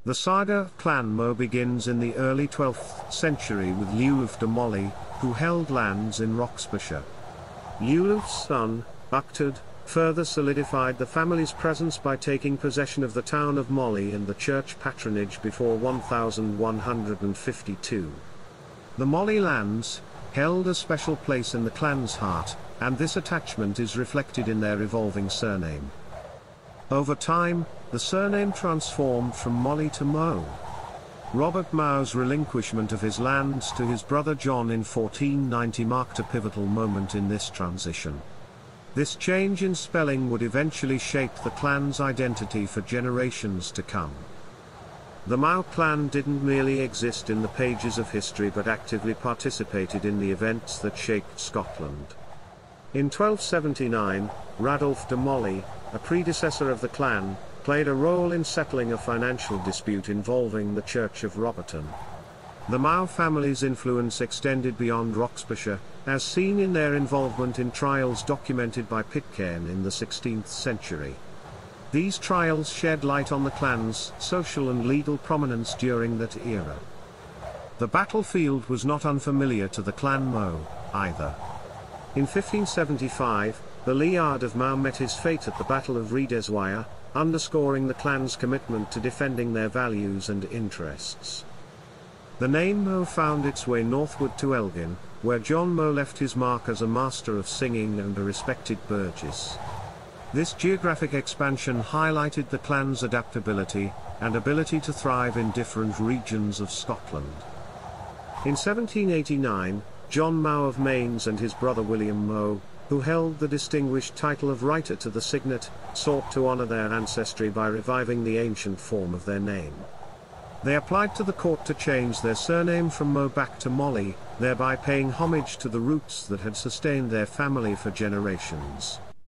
The saga of Clan Mow begins in the early 12th century with Liuluf de Molle, who held lands in Roxburghshire. Liuluf's son, Uctred, further solidified the family's presence by taking possession of the town of Molle and the church patronage before 1152. The Molle lands held a special place in the clan's heart, and this attachment is reflected in their evolving surname. Over time, the surname transformed from Molle to Mow. Robert Mow's relinquishment of his lands to his brother John in 1490 marked a pivotal moment in this transition. This change in spelling would eventually shape the clan's identity for generations to come. The Mow clan didn't merely exist in the pages of history but actively participated in the events that shaped Scotland. In 1279, Radulf de Molle, a predecessor of the clan, played a role in settling a financial dispute involving the Church of Roberton. The Mow family's influence extended beyond Roxburghshire, as seen in their involvement in trials documented by Pitcairn in the 16th century. These trials shed light on the clan's social and legal prominence during that era. The battlefield was not unfamiliar to the Clan Mow, either. In 1575, the Liard of Mow met his fate at the Battle of Redeswire, underscoring the clan's commitment to defending their values and interests. The name Mow found its way northward to Elgin, where John Mow left his mark as a master of singing and a respected burgess. This geographic expansion highlighted the clan's adaptability and ability to thrive in different regions of Scotland. In 1789, John Mow of Mainz and his brother William Mow, who held the distinguished title of Writer to the Signet, sought to honor their ancestry by reviving the ancient form of their name. They applied to the court to change their surname from Mow back to Molle, thereby paying homage to the roots that had sustained their family for generations.